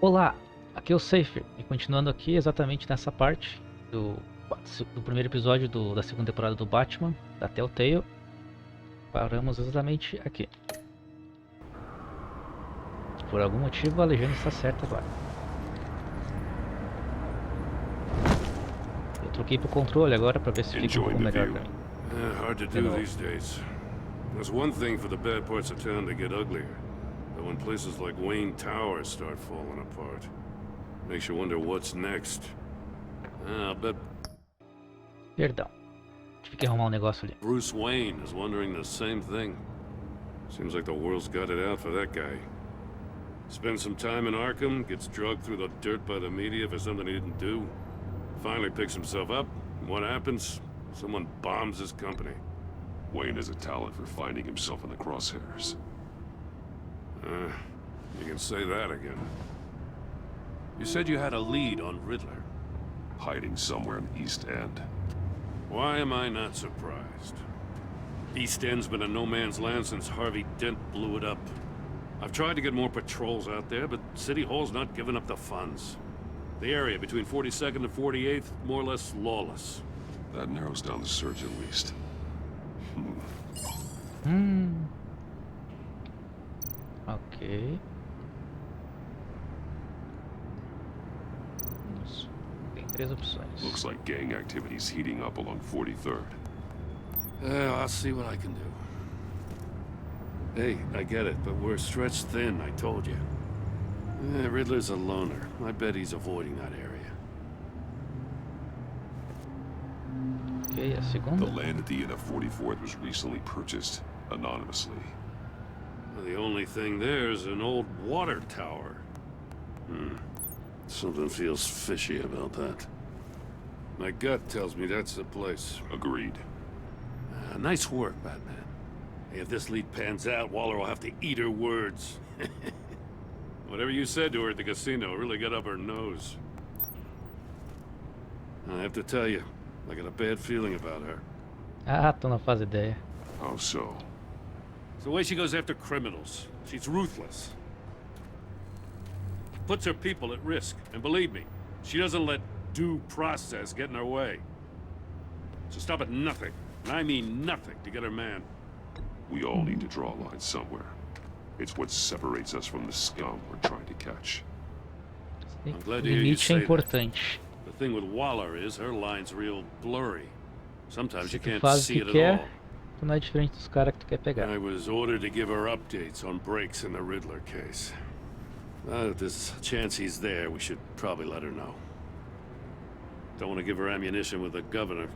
Olá, aqui é o Seifer, e continuando aqui exatamente nessa parte do primeiro episódio da segunda temporada do Batman, da Telltale. Paramos exatamente aqui. Por algum motivo a legenda está certa agora. Eu troquei pro controle agora para ver se fica um pouco melhor. Hard to do these days. There's one thing for the bad parts of town to get uglier. But when places like Wayne Tower start falling apart, makes you wonder what's next. I bet Perdão. Tive que arrumar um negócio ali. Bruce Wayne is wondering the same thing. Seems like the world's got it out for that guy. Spends some time in Arkham, gets drugged through the dirt by the media for something he didn't do. Finally picks himself up, and what happens? Someone bombs his company. Wayne has a talent for finding himself in the crosshairs. You can say that again. You said you had a lead on Riddler. Hiding somewhere in the East End. Why am I not surprised? East End's been a no man's land since Harvey Dent blew it up. I've tried to get more patrols out there, but City Hall's not giving up the funds. The area between 42nd and 48th, more or less lawless. That narrows down the search at least. Ok. Tem três opções. Looks like gang activity's heating up along 43rd. I'll see what I can do. Hey, I get it, but we're stretched thin, I told you. Riddler's a loner. I bet he's avoiding that area. Ok, a segunda. The land at the end of 44th was recently purchased anonymously. The only thing there is an old water tower. Something feels fishy about that. My gut tells me that's the place. Agreed. Nice work, Batman. Hey, if this lead pans out, Waller will have to eat her words. Whatever you said to her at the casino really got up her nose. I have to tell you, I got a bad feeling about her. Tu não faz ideia. How so? It's the way she goes after criminals. She's ruthless. Puts her people at risk. And believe me, she doesn't let due process get in her way. So stop at nothing, and I mean nothing, to get her man. We all need to draw a line somewhere. It's what separates us from the scum we're trying to catch. I'm O glad to hear you limite say é that. importante. The thing with Waller is her line's real blurry. Sometimes Se you tu can't faz o see que it at quer, all. tu não é diferente dos caras que tu quer pegar. I was ordered to give her updates on breaks in the Riddler case. If there's a chance he's there, we should probably let her know. Don't want to give her ammunition with the governor.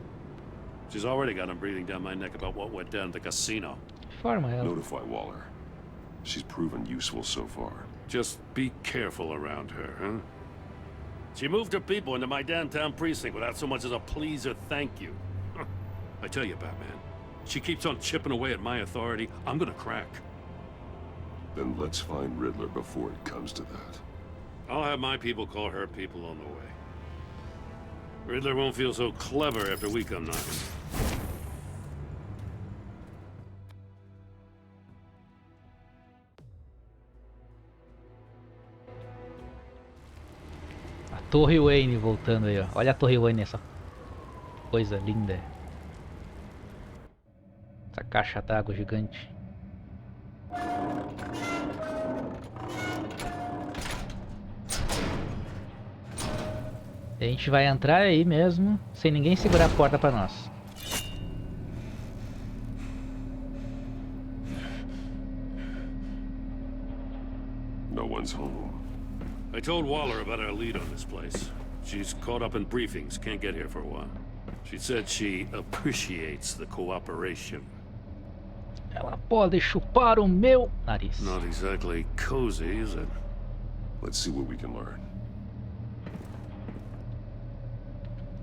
She's already got him breathing down my neck about what went down at the casino. Forma ela. Notify Waller. She's proven useful so far. Just be careful around her, huh? She moved her people into my downtown precinct without so much as a please or thank you. I tell you, Batman, she keeps on chipping away at my authority, I'm gonna crack. Then let's find Riddler before it comes to that. I'll have my people call her people on the way. Riddler won't feel so clever after we come knocking. A Torre Wayne voltando aí, ó. Olha a Torre Wayne, essa coisa linda. Essa caixa d'água gigante. E a gente vai entrar aí mesmo, sem ninguém segurar a porta pra nós. No one's home. I told Waller about our lead on this place. She's caught up in briefings, can't get here for a while. She said she appreciates the cooperation. Ela pode chupar o meu nariz. Not exactly cozy, is it? Let's see what we can learn.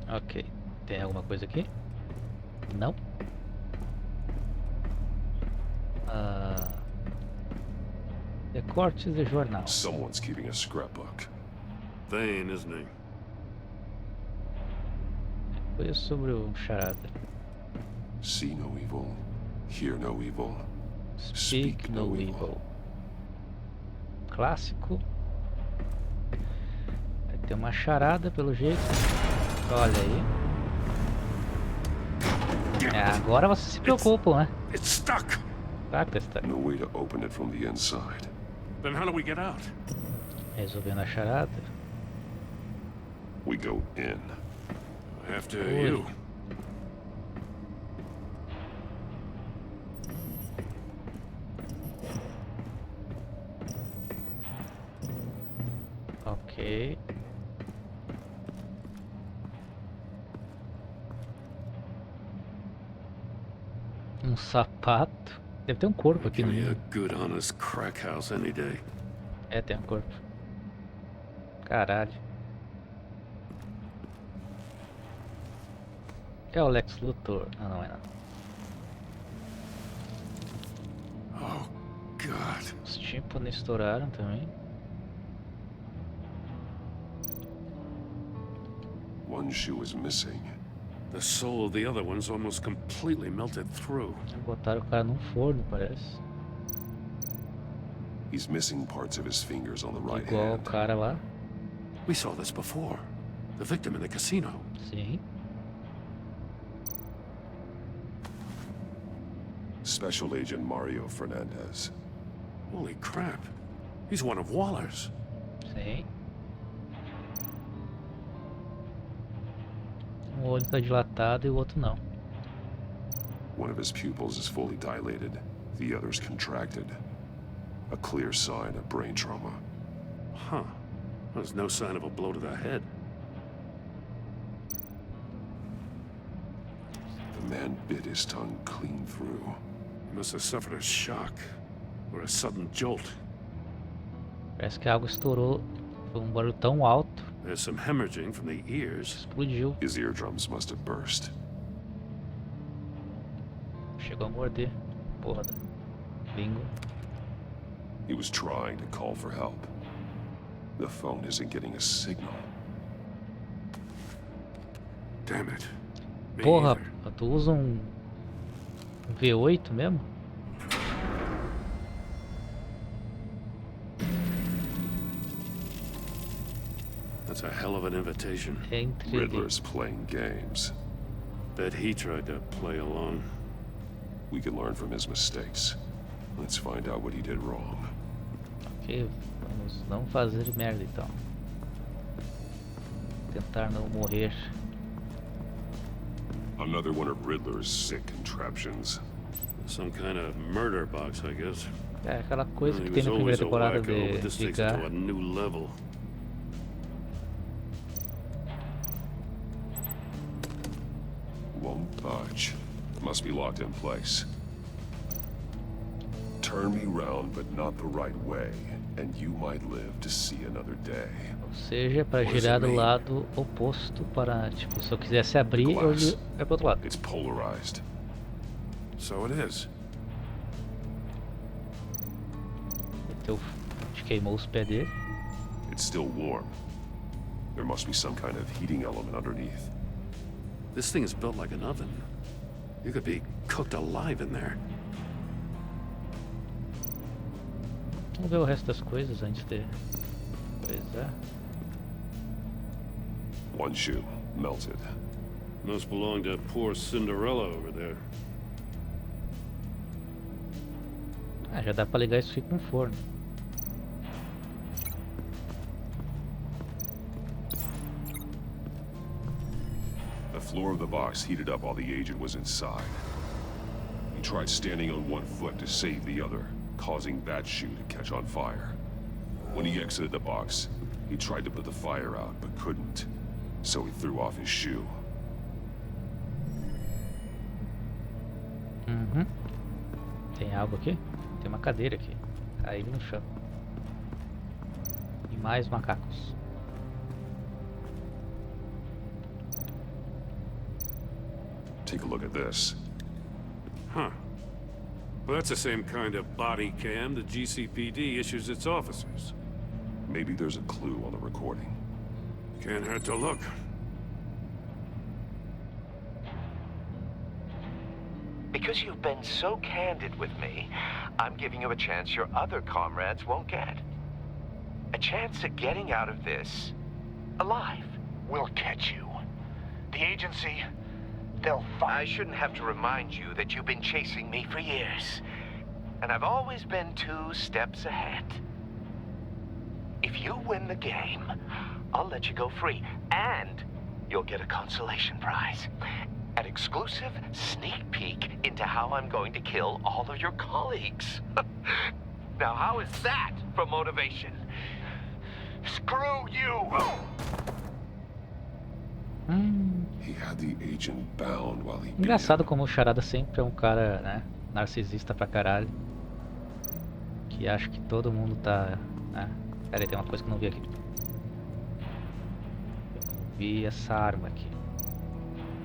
Ok. Tem alguma coisa aqui? Não. Recortes de jornal. Someone's keeping a scrapbook. Vain, isn't he? Coisa sobre o Charada. See no evil, hear no evil, Speak no evil. Clássico. Tem uma charada pelo jeito. Olha aí. Agora vocês se preocupam, né? It's stuck. Tá, está No way to open it from the inside. Then how do we get out? resolvendo a charada. We go in. After you. Ok. Um sapato. Deve ter um corpo aqui Give no me a meio. good honest crack house any day. É, tem um corpo. Caralho. É o Lex Luthor. Ah, não é nada. Oh, God. Os tímpanos estouraram também. One shoe is missing. The soul of the other one's almost completely melted through. Botaram o cara num forno, parece. He's missing parts of his fingers on the right Igual o hand. cara lá. We saw this before. The victim in the casino. Sim. Special Agent Mario Fernandez. Holy crap. He's one of Waller's. Sim. Um olho tá dilatado e o outro não. One of his pupils is fully dilated. The other's contracted. A clear sign of brain trauma. Huh. There's no sign of a blow to the head. The man bit his tongue clean through. He must have suffered a shock or a sudden jolt. Parece que a água estourou. Foi um barulho tão alto. There's some hemorrhaging from the ears. Explodiu. His eardrums must have burst. Chegou a morder. Porra da língua. He was trying to call for help. The phone isn't getting a signal. Damn it. Me Porra, either. tu usa um V8 mesmo? That's a hell of an invitation. É entre Riddler's playing games. Bet he tried to play along. We can learn from his mistakes. Let's find out what he did wrong. Ok, vamos não fazer merda então. Tentar não morrer. Another one of Riddler's sick contraptions. Some kind of murder box, I guess. É aquela coisa He que tem was na always primeira a temporada wacko, but de this takes it to ligar. a new level. Won't budge. Must be locked in place. Turn me round, but not the right way, and you might live to see another day. Ou seja, para What does girar it do mean? lado oposto para, tipo, se eu quisesse abrir, eu Glass. vai pro outro lado. It's polarized. So it is. Meteu, queimou os pés dele. It's still warm. There must be some kind of heating element underneath. This thing is built like an oven. You could be cooked alive in there. Vamos ver o resto das coisas antes de coisar. One shoe, melted. Must belong to poor Cinderella over there. Ah, já dá pra ligar isso aqui com forno. The floor of the box heated up while the agent was inside. He tried standing on one foot to save the other, causing that shoe to catch on fire. When he exited the box, he tried to put the fire out, but couldn't. So he threw off his shoe. Uhum. Tem algo aqui? Tem uma cadeira aqui. Caiu no chão. E mais macacos. Take a look at this. Huh. Well, that's the same kind of body cam the GCPD issues its officers. Maybe there's a clue on the recording. Can't hurt to look. Because you've been so candid with me, I'm giving you a chance your other comrades won't get. A chance at getting out of this alive. We'll catch you. The agency, they'll find... I shouldn't have to remind you that you've been chasing me for years. And I've always been 2 steps ahead. If you win the game, I'll let you go free. And you'll get a consolation prize. An exclusive sneak peek into how I'm going to kill all of your colleagues. Now, how is that for motivation? Screw you! He had the agent bound while he beat Engraçado him. como o Charada sempre é um cara, né, narcisista pra caralho. Que acha que todo mundo tá... Pera aí, tem uma coisa que eu não vi aqui. Eu não vi essa arma aqui.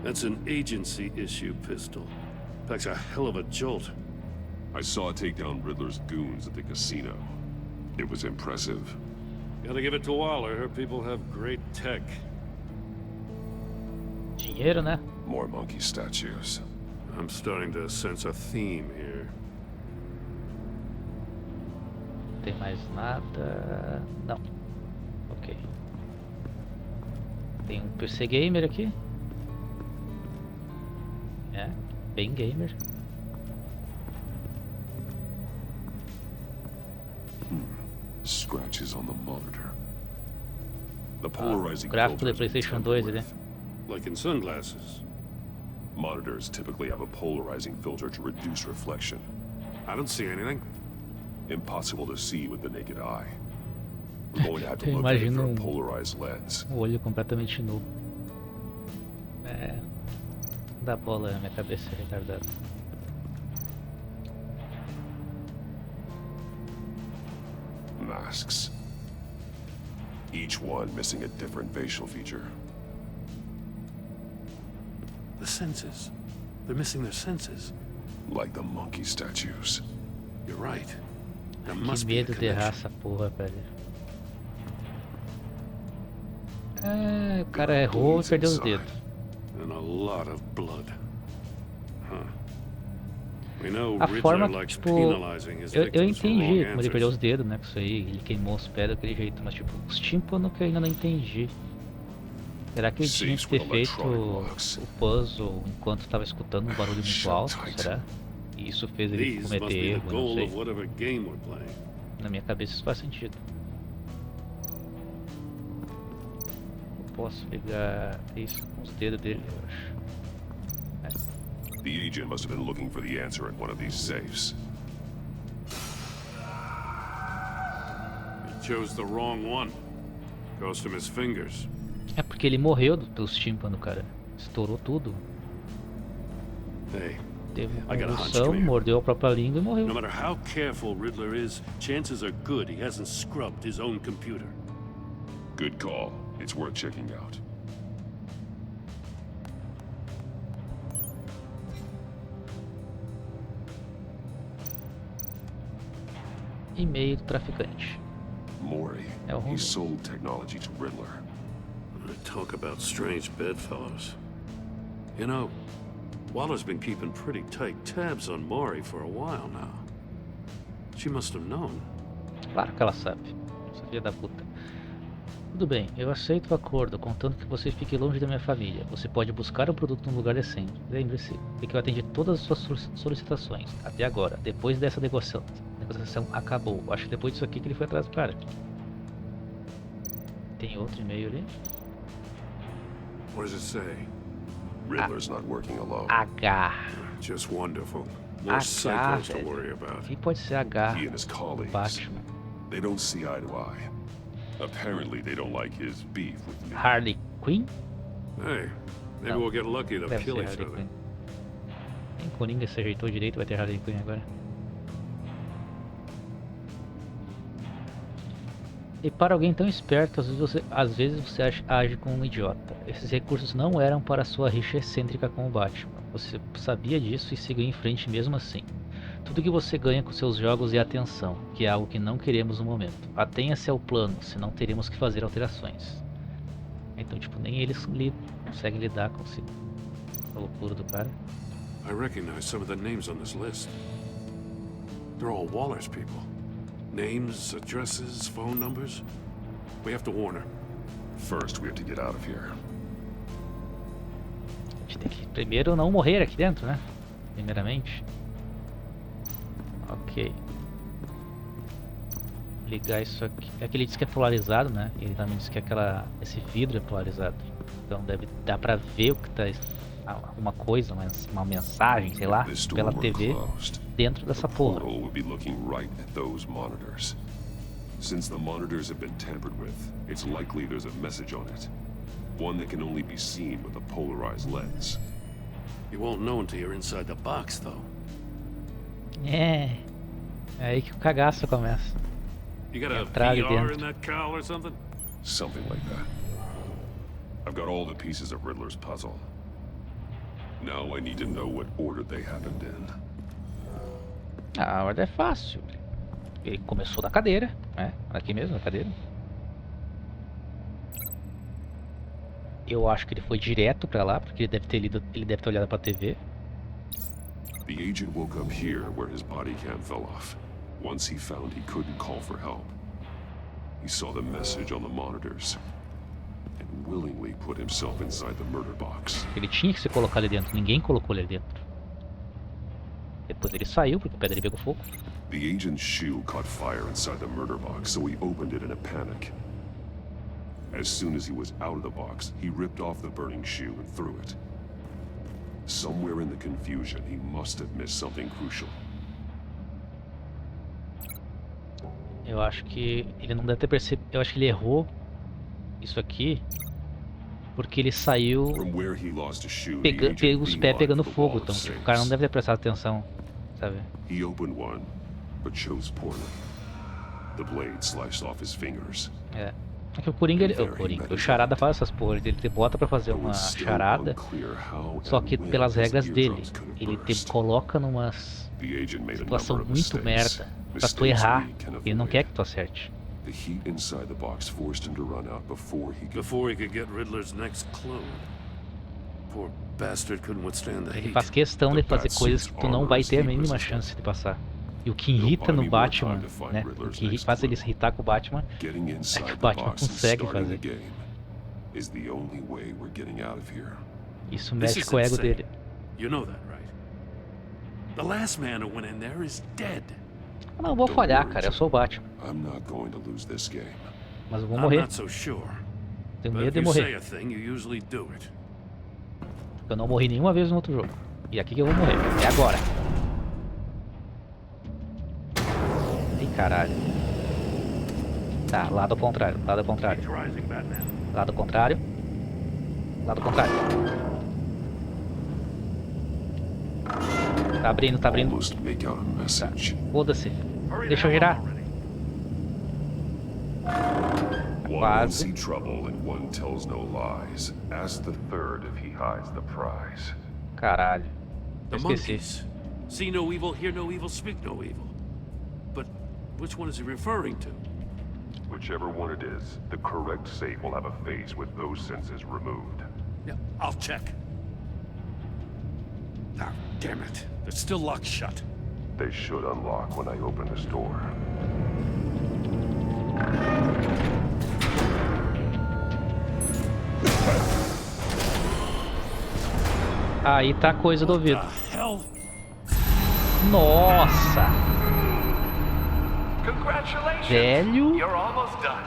That's an agency issue pistol. Packs a hell of a jolt. I saw it take down Riddler's goons at the casino. It was impressive. Gotta give it to Waller. Her people have great tech. Dinheiro, né? More monkey statues. I'm starting to sense a theme here. Não tem mais nada... Não. Ok. Tem um PC Gamer aqui. É, bem gamer. Scratches on the monitor. The polarizing Gráfico filter do has been PlayStation 2 tampered ali. with. Like in sunglasses. Monitors typically have a polarizing filter to reduce reflection. I don't see anything. Impossible to see with the naked eye. We're going to have to Eu look at it through imagino a polarized lens. olho completamente nu. É... Dá bola na minha cabeça, retardado. Masks. Each one missing a different facial feature. The senses. They're missing their senses. Like the monkey statues. You're right. There Que must be a medo de errar connection. essa porra, velho. É, o cara errou e perdeu os dedos. And a lot of blood. Huh. We know A Riddler forma, likes tipo, penalizing his eu victims for wrong entendi como ele perdeu answers. os dedos, né, com isso aí, ele queimou os pés daquele jeito, mas tipo, os tímpanos que eu ainda não entendi. Será que ele tinha que ter feito o puzzle enquanto estava escutando um barulho muito alto, será? E isso fez ele These must cometer be the erro, não goal sei. of whatever game we're playing. Na minha cabeça isso faz sentido. Eu posso pegar isso com os dedos dele, eu acho. The agent must have been looking for the answer in one of these safes. He chose the wrong one. Cost him his fingers. É porque ele morreu pelos tímpanos, cara. Estourou tudo. Hey, Teve uma I got a hunch, convulsão, come here. mordeu a própria língua e morreu. no matter how careful Riddler is, chances are good he hasn't scrubbed his own computer. Good call. It's worth checking out. E-mail do traficante. Maury. É o He ruim. sold technology to Riddler. Talk about strange bedfellows. You know, Waller's been keeping pretty tight tabs on Maury for a while now. She must have known. Claro que ela sabe. Essa filha da puta. Tudo bem, eu aceito o acordo, contanto que você fique longe da minha família. Você pode buscar o produto num lugar decente. Lembre-se de que eu atendi todas as suas solicitações até agora. Depois dessa negociação acabou. Acho que depois disso aqui que ele foi atrás do cara. Tem outro e-mail ali. What does it say? Riddler's not working alone. H. Just wonderful. H, More psychos to velho. worry about. Quem pode ser H? He and his colleagues. Batman. They don't see eye to eye. Apparently, they don't like his beef with me. Harley Quinn? Hey, maybe No. we'll get lucky to Deve kill ser each Harley other. Quinn. Nem Coringa se ajeitou direito, vai ter Harley Quinn agora. E para alguém tão esperto, às vezes você age como um idiota. Esses recursos não eram para sua rixa excêntrica com o Batman. Você sabia disso e seguiu em frente mesmo assim. Tudo que você ganha com seus jogos é atenção, que é algo que não queremos no momento. Atenha-se ao plano, senão teremos que fazer alterações. Então, tipo, nem eles conseguem lidar com a loucura do cara. I recognize some of the names on this list. They're all Waller's people. Names, addresses, phone numbers. We have to warn her. First, we have to get out of here. A gente tem que primeiro não morrer aqui dentro, né? Primeiramente. Ok. Ligar isso aqui. É que ele diz que é polarizado, né? Ele também diz que esse vidro é polarizado. Então deve dar pra ver o que tá. Alguma coisa, uma mensagem, sei lá, pela TV dentro dessa porra. Since the monitors have been tampered with, it's likely there's a message on it. One that can only be seen with a polarized lens. You won't know until you're inside the box, though. É aí que o cagaço começa. You got a Entrar ali VR dentro. in that cowl or something? Something like that. I've got all the pieces of Riddler's puzzle. Now I need to know what order they happened in. A ordem é fácil. Ele começou da cadeira, né? Aqui mesmo, na cadeira. Eu acho que ele foi direto pra lá, porque ele deve ter olhado pra TV. The agent woke up here where his body cam fell off. Once he found he couldn't call for help, he saw the message on the monitors and willingly put himself inside the murder box. Ele tinha que se colocar ali dentro, ninguém colocou ele ali dentro. Depois ele saiu, porque o pé dele pegou fogo. The agent's shoe caught fire inside the murder box, so he opened it in a panic. As soon as he was out of the box, he ripped off the burning shoe and threw it. Somewhere in the confusion, he must have missed something crucial. Eu acho que ele não deve ter percebido. Eu acho que ele errou isso aqui porque ele saiu From where he lost a shoe, pegando os pés pegando the fogo. wall Então of tipo, o cara não safes. deve ter prestado atenção, sabe? He opened one, but chose poorly. The blade sliced off his fingers. É que o Coringa, o Charada faz essas porras, ele te bota pra fazer uma charada, só que pelas regras dele, ele te coloca numa situação muito merda pra tu errar, ele não quer que tu acerte. The heat inside the box forced him to run out before he Could get Riddler's next clue. Poor bastard couldn't withstand the Ele heat. faz questão de fazer coisas que tu não vai ter a mínima chance de passar. E o que irrita no Batman, né? O que faz ele se irritar com o Batman é que o Batman consegue fazer. Isso mexe com o ego dele. You know that, right? The last man who went in there is dead. Eu não vou falhar, cara. Eu sou o Batman. I'm not going to lose this game. Mas eu vou I'm morrer. not so sure. Tenho But medo if de you say morrer. a thing, you usually do it. Eu não morri nenhuma vez no outro jogo. E aqui que eu vou morrer. É agora. Ih, caralho. Tá, lado ao contrário. Lado ao contrário. Rising Batman. Lado ao contrário. Lado ao contrário. Tá abrindo, tá abrindo. Almost make out a message. Foda-se. Deixa eu girar. One won't Quase. see trouble and one tells no lies. Ask the third if he hides the prize. Caralho. The Eu esqueci. monkeys. See no evil, hear no evil, speak no evil. But which one is he referring to? Whichever one it is, the correct safe will have a face with those senses removed. Yeah, I'll check. Ah, damn it. It's still locked shut. They should unlock when I open this door. Aí tá a coisa do ouvido. The hell? Nossa! Congratulations. Velho. You're almost done.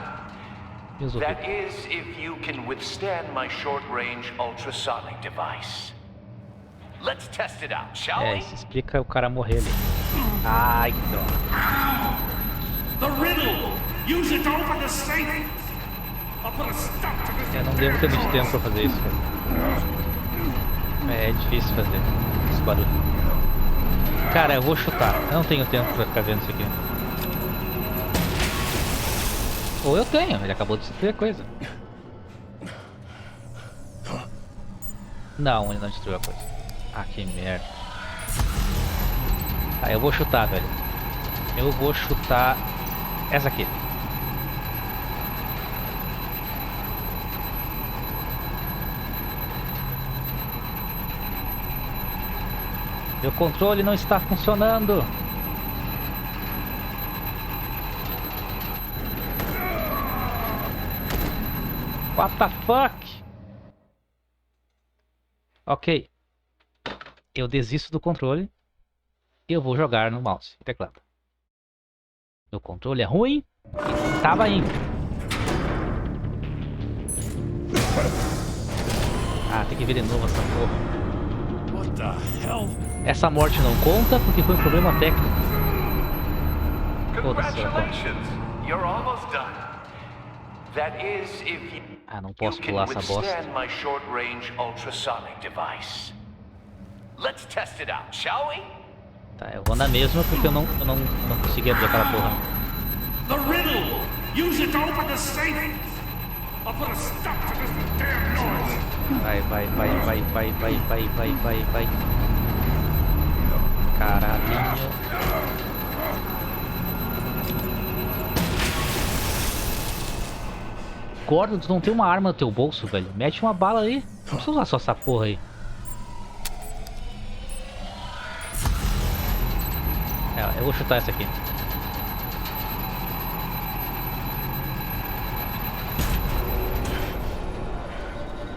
Meus That ouvidos. is, if you can withstand my short-range ultrasonic device. Let's test it out, shall É, we? isso explica o cara morrer ali. Ai, que droga. The riddle! Use it to open the safe! I'll put a stop to this. Eu não devo ter muito tempo pra fazer isso, cara. É difícil fazer esse barulho. Cara, eu vou chutar. Eu não tenho tempo pra ficar vendo isso aqui. Ou eu tenho, ele acabou de destruir a coisa. Não, ele não destruiu a coisa. Ah, que merda. Tá, eu vou chutar, velho. Eu vou chutar essa aqui. Meu controle não está funcionando. What the fuck? Ok. Eu desisto do controle. E eu vou jogar no mouse e teclado. Meu controle é ruim. E não tava indo. Ah, tem que ver de novo essa porra. What the hell? Essa morte não conta porque foi um problema técnico. Congratulations, you're almost done. That is, if Ah, não you posso can pular essa bosta. withstand my short-range ultrasonic device. Let's test it out, shall we? Tá, eu vou na mesma porque eu não consegui abrir aquela porra. The riddle! Use it to open the safe! I'll put a stop to this damn noise! Vai. Caralho. Gordon, tu não tem uma arma no teu bolso, velho? Mete uma bala aí. Não precisa usar só essa porra aí. É, eu vou chutar essa aqui.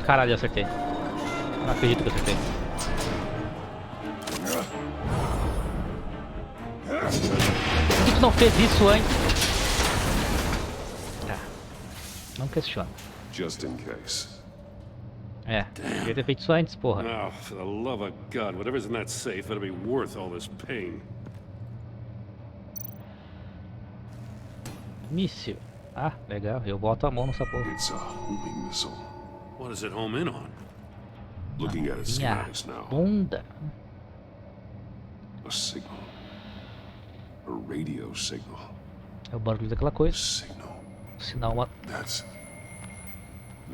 Caralho, eu acertei. Não acredito que eu acertei. Por que tu não fez isso antes? Tá. Não questiona. Just in case. É, devia ter feito isso antes, porra. Now, for the love of God, whatever's in that safe better be worth all this pain. Míssil. Ah, legal. Eu boto a mão nessa porra. It's a homing missile. What does it home in on? Looking at its Minha schematics now. bunda. A signal. A radio signal. É o barulho daquela coisa. Signal. Sinal uma...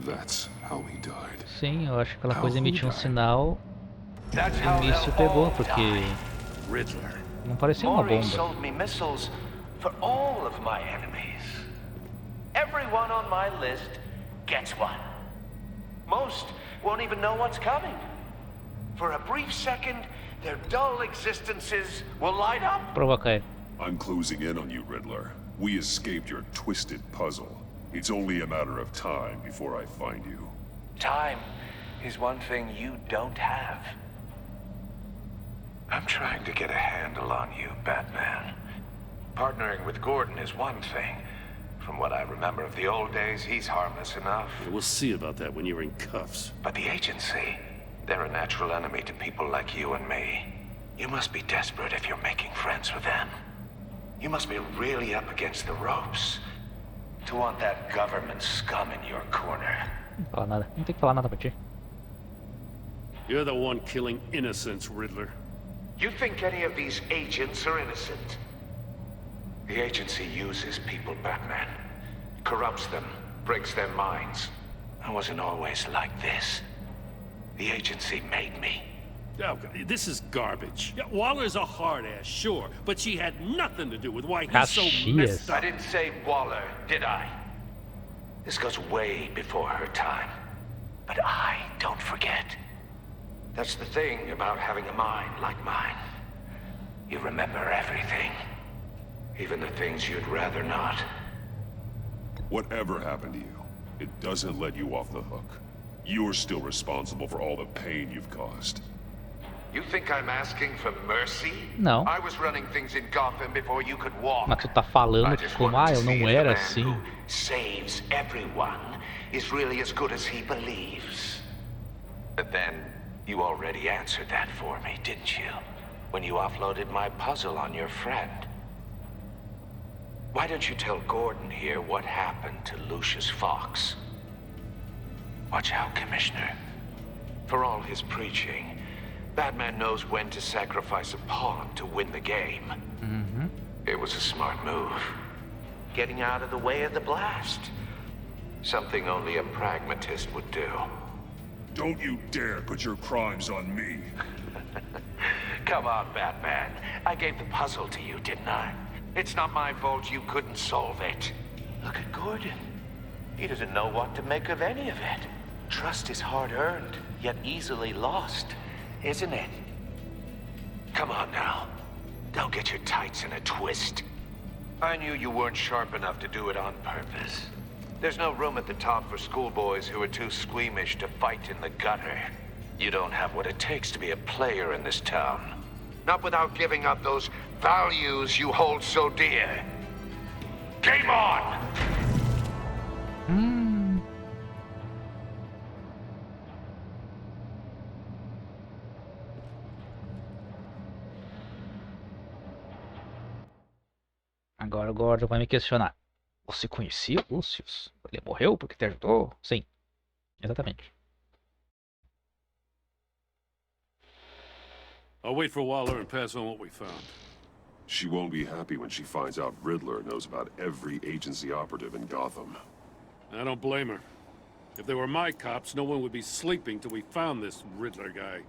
That's how he died. Sim, eu acho que aquela coisa emitiu um sinal That's e how o they'll míssil pegou, all porque die. Riddler. não parecia uma Maury bomba. sold me missiles for all of my enemies. Everyone on my list gets one. Most won't even know what's coming. For a brief second, their dull existences will light up. Provoca ele. I'm closing in on you, Riddler. We escaped your twisted puzzle. It's only a matter of time before I find you. Time is one thing you don't have. I'm trying to get a handle on you, Batman. Partnering with Gordon is one thing. From what I remember of the old days, he's harmless enough. We'll see about that when you're in cuffs. But the agency, they're a natural enemy to people like you and me. You must be desperate if you're making friends with them. You must be really up against the ropes to want that government scum in your corner. Não fala nada. Não tem que falar nada pra ti. You're the one killing innocents, Riddler. You think any of these agents are innocent? The agency uses people, Batman. Corrupts them, breaks their minds. I wasn't always like this. The agency made me. Oh, this is garbage. Yeah, Waller's a hard ass, sure, but she had nothing to do with why he's so messed I up. didn't say Waller, did I? This goes way before her time. But I don't forget. That's the thing about having a mind like mine. You remember everything. Even the things you'd rather not. Whatever happened to you, it doesn't let you off the hook. You're still responsible for all the pain you've caused. You think I'm asking for mercy? Não. I was running things in Gotham before you could walk. Mas tu tá falando I que just como, wanted ah, to eu see if não the era man assim. who saves everyone is really as good as he believes. But then, you already answered that for me, didn't you? When you offloaded my puzzle on your friend. Why don't you tell Gordon here what happened to Lucius Fox? Watch out, Commissioner. For all his preaching, Batman knows when to sacrifice a pawn to win the game. Uhum. It was a smart move. Getting out of the way of the blast. Something only a pragmatist would do. Don't you dare put your crimes on me. Come on, Batman. I gave the puzzle to you, didn't I? It's not my fault you couldn't solve it. Look at Gordon. He doesn't know what to make of any of it. Trust is hard-earned, yet easily lost, isn't it? Come on now. Don't get your tights in a twist. I knew you weren't sharp enough to do it on purpose. There's no room at the top for schoolboys who are too squeamish to fight in the gutter. You don't have what it takes to be a player in this town. Not without giving up those values you hold so dear. Game on! Agora o Gordon vai me questionar. Você conhecia o Lucius? Ele morreu porque te ajudou? Sim, exatamente. I'll wait for Waller and pass on what we found. She won't be happy when she finds out Riddler knows about every agency operative in Gotham. I don't blame her. If they were my cops, no one would be sleeping till we found this Riddler guy.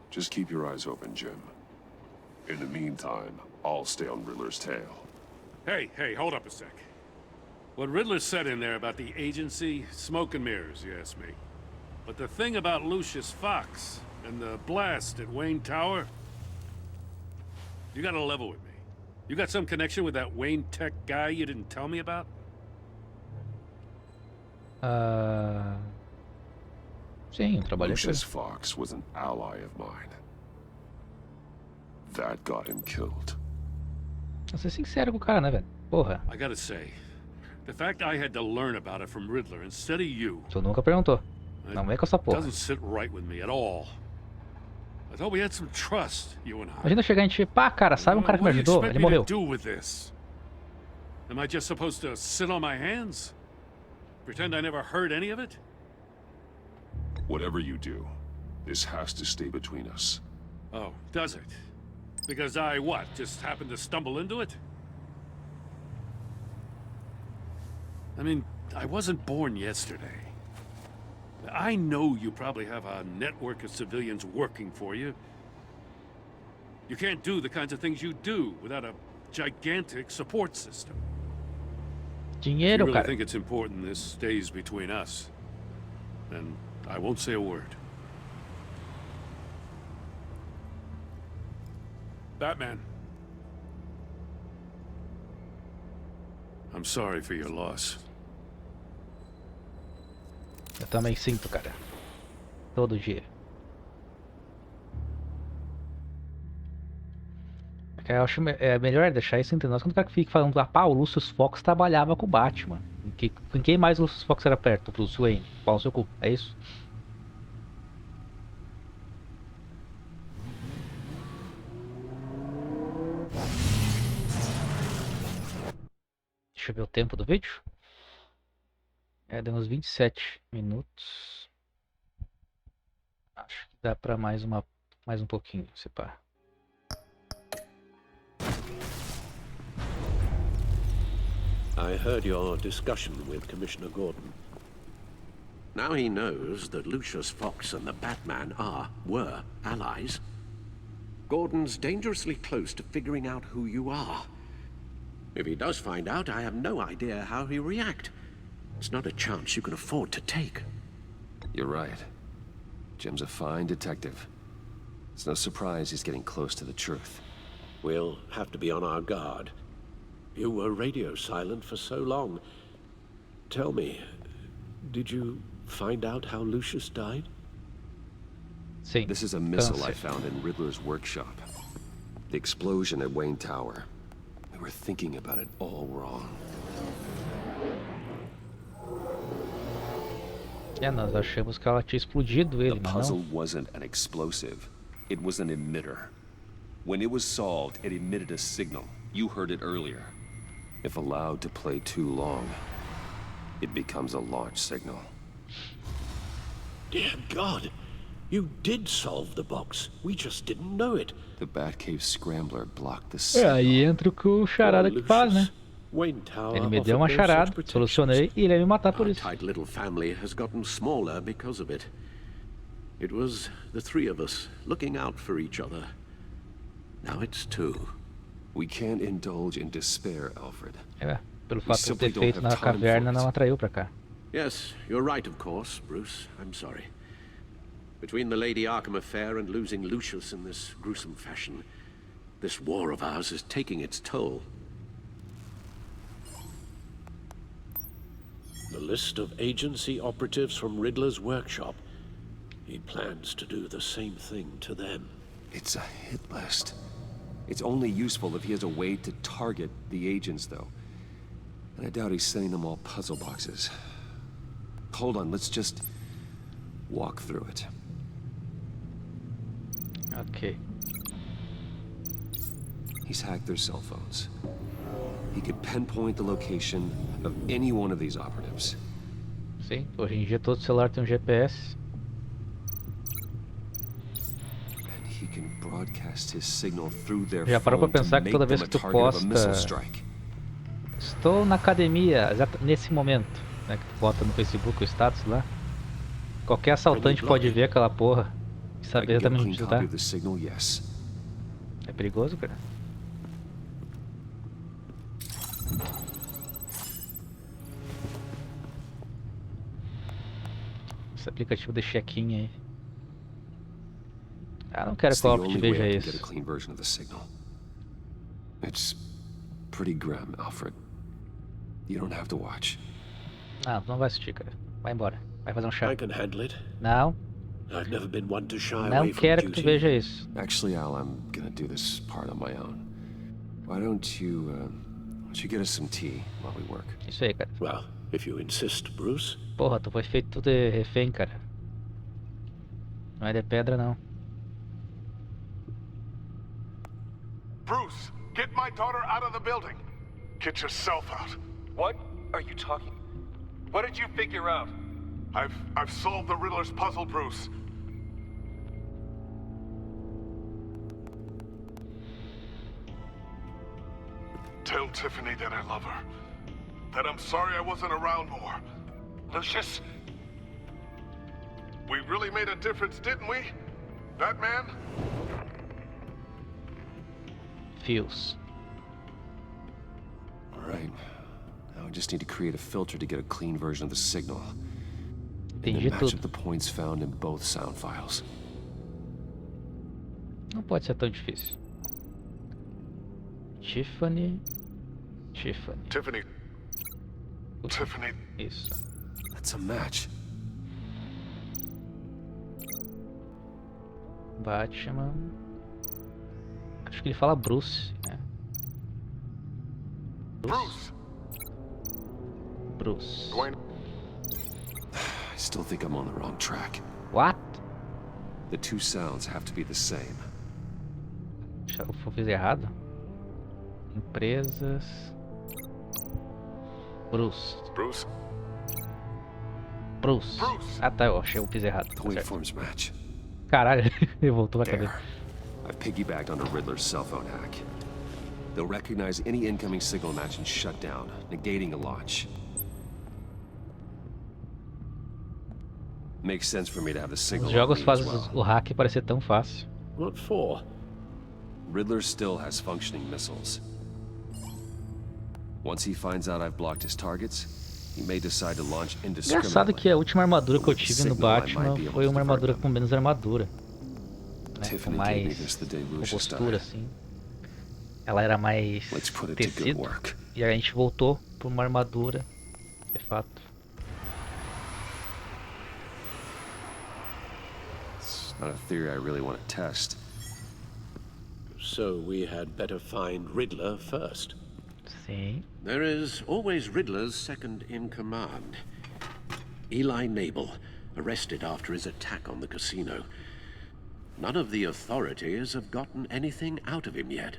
Just keep your eyes open, Jim. In the meantime, I'll stay on Riddler's tail. Hey, hold up a sec. What Riddler said in there about the agency, smoke and mirrors, you ask me. But the thing about Lucius Fox and the blast at Wayne Tower, you gotta level with me. You got some connection with that Wayne Tech guy you didn't tell me about? Sim, eu trabalhei com Lucius ele. Fox was an ally of mine. That got him killed. Vou ser sincero com o cara, né, velho? Porra, I gotta say, the fact I had to learn about it from Riddler instead of you, tu nunca perguntou. Não vem com essa porra. doesn't sit right with me at all. I thought we had some trust, you and I. Imagina chegar em ti, pá, cara, sabe um cara que me What do you ajudou? expect Ele me morreu. to do with this? Am I just supposed to sit on my hands? Pretend I never heard any of it? Whatever you do, this has to stay between us. Oh, does it? Because I, what, just happened to stumble into it? I mean, I wasn't born yesterday. I know you probably have a network of civilians working for you. You can't do the kinds of things you do without a gigantic support system. If you Dinheiro, really cara. think it's important this stays between us, then I won't say a word. Batman. I'm sorry for your loss. Eu também sinto, cara. Todo dia. Eu acho melhor deixar isso entre nós quando o cara fica falando, pá, o Lucius Fox trabalhava com o Batman. Com quem mais o Lucius Fox era perto? Pro Bruce Wayne. Pau no seu cu. É isso? Deixa eu ver o tempo do vídeo. Deu uns 27 minutos. Acho que dá pra mais um pouquinho, se pá. I heard your discussion with Commissioner Gordon. Now he knows that Lucius Fox and the Batman were allies. Gordon's dangerously close to figuring out who you are. If he does find out, I have no idea how he'll react. It's not a chance you can afford to take. You're right. Jim's a fine detective. It's no surprise he's getting close to the truth. We'll have to be on our guard. You were radio silent for so long. Tell me, did you find out how Lucius died? Sim. This is a missile I Câncer. found in Riddler's workshop. The explosion at Wayne Tower. We were thinking about it all wrong. Nós achamos que ela tinha explodido ele, The mas puzzle não. wasn't an explosive. It was an emitter. When it was solved, it emitted a signal. You heard it earlier. If allowed to play too long, it becomes a launch signal. Dear God, you did solve the box. We just didn't know it. The Batcave Scrambler blocked the É, signal. aí entra o que o Charada que faz, né? Wayne Tower Ele me deu uma offered no charada, such protections. solucionei e ele ia me matar por Our isso. tight little family has gotten smaller because of it. It was the three of us looking out for each other. Now it's two. We can't indulge in despair, Alfred. Pelo fato de eu ter feito na caverna, não atraiu pra cá. Yes, you're right, of course, Bruce. I'm sorry. Between the Lady Arkham affair and losing Lucius in this gruesome fashion, this war of ours is taking its toll. The list of agency operatives from Riddler's workshop. He plans to do the same thing to them. It's a hit list. It's only useful if he has a way to target the agents, though. And I doubt he's sending them all puzzle boxes. Hold on, let's just walk through it. Ok. He's hacked their cell phones. He could pinpoint the location of any one of these operatives. Sim, hoje em dia todo celular tem um GPS. And he can broadcast his signal through their Já parou pra phone to pensar que make toda them vez a que tu target of a missile posta strike. estou na academia, nesse momento, né, que tu bota no Facebook o status lá, qualquer assaltante pode ver aquela porra e I saber can get a exatamente clean onde tu copy tá. of the signal, yes. É perigoso, cara. Esse aplicativo de check-in aí. Ah, não quero It's que the o Alfred only veja way I can get a isso. clean version of the signal. It's pretty grim, Alfred. You don't have to watch. Ah, tu não vai assistir, cara. Vai embora. Vai fazer um chá. I can handle it. Não, I've never been one to shy não away from quero que tu duty. veja isso. Actually, Al, I'm gonna do this part on my own. Why don't you get us some tea while we work? Isso aí, cara. Well, if you insist, Bruce. Porra, tu foi feito tudo de refém, cara. Não é de pedra, não. Bruce, get my daughter out of the building. Get yourself out. What are you talking? What did you figure out? I've solved the Riddler's puzzle, Bruce. Tell Tiffany that I love her. That I'm sorry I wasn't around more. Lucius? We really made a difference, didn't we? That man? Fios. All right. Now I just need to create a filter to get a clean version of the signal. And then Entendi match up tudo. the points found in both sound files. Não pode ser tão difícil. Tiffany. Tiffany. Tiffany. Isso. That's a match. Batman. Acho que ele fala Bruce, né? Bruce. Bruce. Dwayne. I still think I'm on the wrong track. What? The two sounds have to be the same. Eu fiz errado? Empresas. Bruce. Bruce. Bruce. Bruce. Ah tá, eu achei, eu fiz errado. The Tá certo. waveforms match. Caralho, ele voltou pra There. cabeça. I've piggybacked onto Riddler's cell phone hack. They'll recognize any incoming signal match and shut down, negating a launch. Makes sense for me to have the signal Os on jogos me as fazem well. o hack parecer tão fácil. What for? Riddler still has functioning missiles. Once he finds out I've blocked his targets, he may decide to launch Engraçado indiscriminately. que a última armadura que eu tive no Signal I Batman might be able foi to uma divert armadura them. com menos armadura. Né? Com Tiffany gave me mais this the day Lucius postura, died. assim. Ela era mais Let's put it to good tecido. work. E a gente voltou pra uma armadura, de fato. It's not a theory I really want to test. So we had better find Riddler first. Sim. There is always Riddler's second in command. Eli Nabel, arrested after his attack on the casino. None of the authorities have gotten anything out of him yet.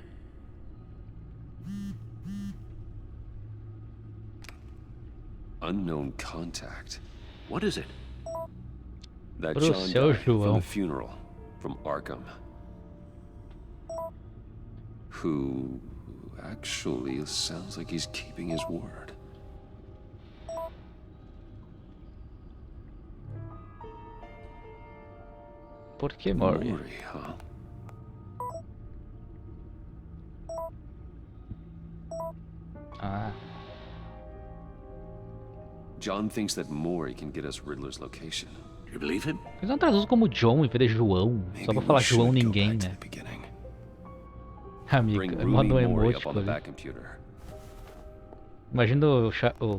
Unknown contact. What is it? That Bruce, John seu guy from João. the funeral, from Arkham. Who actually sounds like he's keeping his word. Por que Mori? Mori, huh? Ah, John thinks that Mori can get us Riddler's location. Do you believe him? eles não traduzem como John em vez de João. Só pra we falar should João go ninguém, back to né? the beginning. Amigo, Bring manda um Rooney Mori up emoji on pra the ver. back computer. Imagina o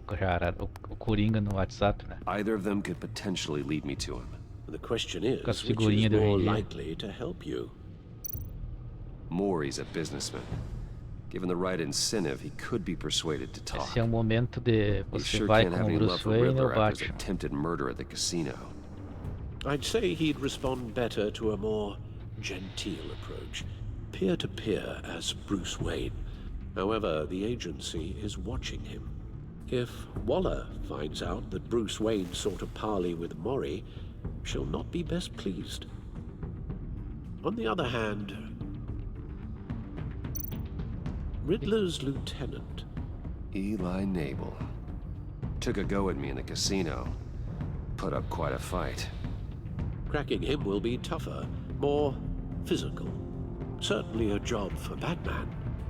Coringa no WhatsApp, né? Either of them could potentially lead me to him. The question is, Com as which is figurinhas de hoje more em dia. likely to help you? Maury's a businessman. Given the right incentive, he could be persuaded to talk. Esse é um momento de You você sure vai can't have como any love Bruce for Wayne ou Riddler after his Batman. attempted murder at the casino. I'd say he'd respond better to a more genteel approach. Peer-to-peer as Bruce Wayne. However, the agency is watching him. If Waller finds out that Bruce Wayne sought a parley with Maury, she'll not be best pleased. On the other hand, Riddler's lieutenant. Eli Nabel. Took a go at me in the casino. Put up quite a fight. Cracking him will be tougher, more physical. Certainly a job for Batman.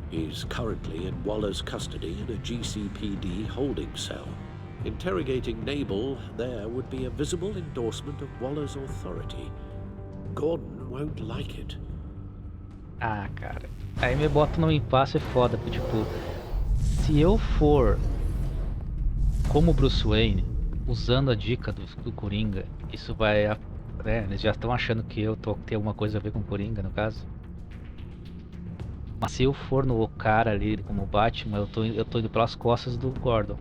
He's currently in Waller's custody in a GCPD holding cell. Interrogating Nabel there would be a visible endorsement of Waller's authority. Gordon won't like it. Ah, cara. Aí me bota num impasse foda, porque, tipo, se eu for como Bruce Wayne, usando a dica do Coringa, isso vai, né, eles já estão achando que eu tenho alguma coisa a ver com o Coringa, no caso. Mas se eu for no cara ali como Batman, eu tô indo pelas costas do Gordon.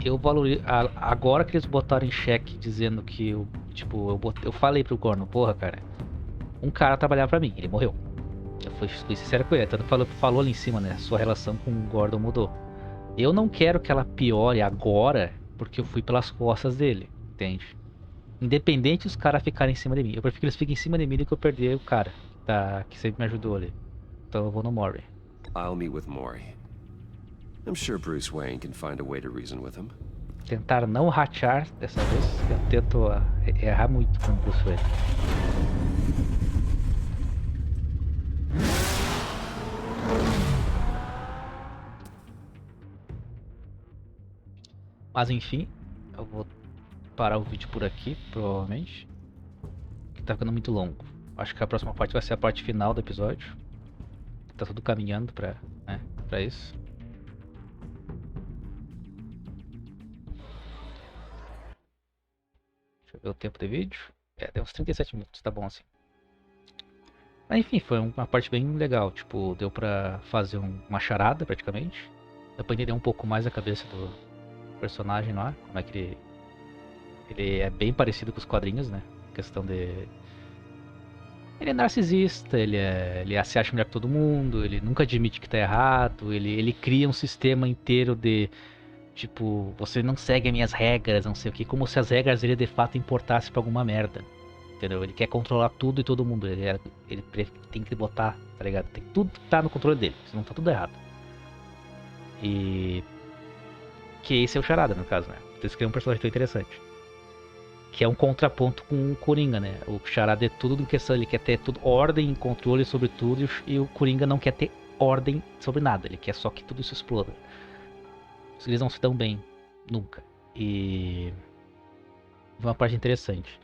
Eu valorizo, agora que eles botaram em xeque dizendo que eu, tipo, eu falei pro Gordon, porra, cara, um cara trabalhava pra mim, ele morreu. Eu fui sincero com ele, tanto falou ali em cima, né? Sua relação com o Gordon mudou. Eu não quero que ela piore agora, porque eu fui pelas costas dele, entende? Independente dos caras ficarem em cima de mim. Eu prefiro que eles fiquem em cima de mim do que eu perder o cara que sempre me ajudou ali. Então eu vou no Maury. I'll meet with Maury. I'm sure Bruce Wayne can find a way to reason with him. Tentar não ratear dessa vez. Eu tento errar muito com o Bruce Wayne. Mas enfim, eu vou parar o vídeo por aqui, provavelmente. Que tá ficando muito longo. Acho que a próxima parte vai ser a parte final do episódio. Tá tudo caminhando pra isso. Deixa eu ver o tempo de vídeo. Deu uns 37 minutos, tá bom assim. Mas enfim, foi uma parte bem legal. Tipo, deu pra fazer uma charada praticamente. Deu pra entender um pouco mais a cabeça do personagem lá. Como é que ele é bem parecido com os quadrinhos, né? Questão de... Ele é narcisista, ele se acha melhor que todo mundo, ele nunca admite que tá errado, ele cria um sistema inteiro de, tipo, você não segue as minhas regras, não sei o que, como se as regras dele de fato importassem pra alguma merda, entendeu? Ele quer controlar tudo e todo mundo, ele tem que botar, tá ligado? Tem tudo tá no controle dele, senão tá tudo errado. E... que esse é o Charada, no caso, né? Então isso que é um personagem tão interessante. Que é um contraponto com o Coringa, né? O Charada é tudo em questão, ele quer ter tudo, ordem e controle sobre tudo, e o Coringa não quer ter ordem sobre nada, ele quer só que tudo isso exploda. Eles não se dão bem, nunca. E... uma parte interessante.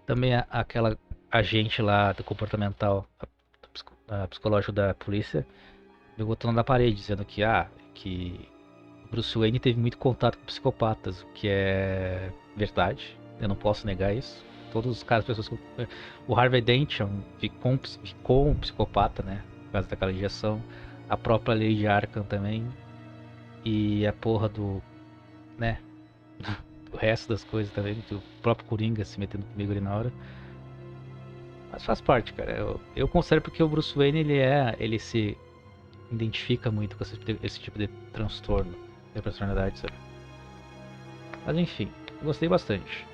Também aquela agente lá do comportamental, a psicológico da polícia, me botou na parede, dizendo que Bruce Wayne teve muito contato com psicopatas, o que é verdade. Eu não posso negar isso. Todos os caras, pessoas que... O Harvey Dent ficou um psicopata, né? Por causa daquela injeção. A própria Lady Arkham também. E a porra do... né? O resto das coisas também. O próprio Coringa se metendo comigo ali na hora. Mas faz parte, cara. Eu considero porque o Bruce Wayne, ele se identifica muito com esse tipo de transtorno de personalidade, sabe? Mas enfim, gostei bastante.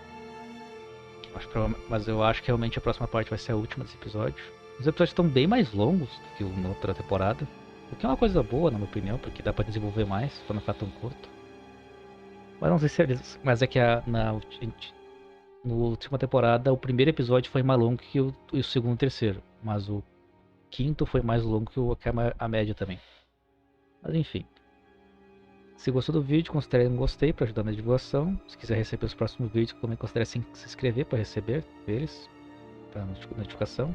Mas eu acho que realmente a próxima parte vai ser a última desse episódio. Os episódios estão bem mais longos do que na outra temporada. O que é uma coisa boa, na minha opinião, porque dá pra desenvolver mais, pra não ficar tão curto. Mas não sei se mas é que na última temporada o primeiro episódio foi mais longo que o segundo e o terceiro. Mas o quinto foi mais longo que a média também. Mas enfim. Se gostou do vídeo, considere um gostei para ajudar na divulgação. Se quiser receber os próximos vídeos, também considere se inscrever para receber eles, para notificação.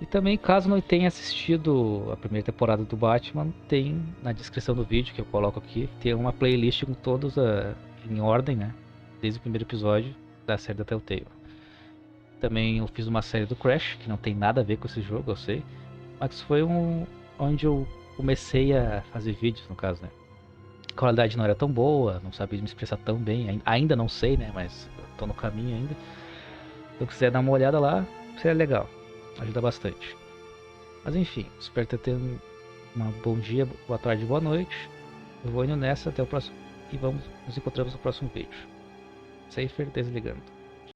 E também, caso não tenha assistido a primeira temporada do Batman, tem na descrição do vídeo que eu coloco aqui, tem uma playlist com todos em ordem, né? Desde o primeiro episódio da série da Telltale. Também eu fiz uma série do Crash, que não tem nada a ver com esse jogo, eu sei. Mas foi onde eu comecei a fazer vídeos, no caso, né? A qualidade não era tão boa, não sabia me expressar tão bem, ainda não sei, né? Mas tô no caminho ainda. Se quiser dar uma olhada lá, seria legal. Ajuda bastante. Mas enfim, espero ter tido um bom dia, boa tarde, boa noite. Eu vou indo nessa, até o próximo. E nos encontramos no próximo vídeo. Seifer desligando.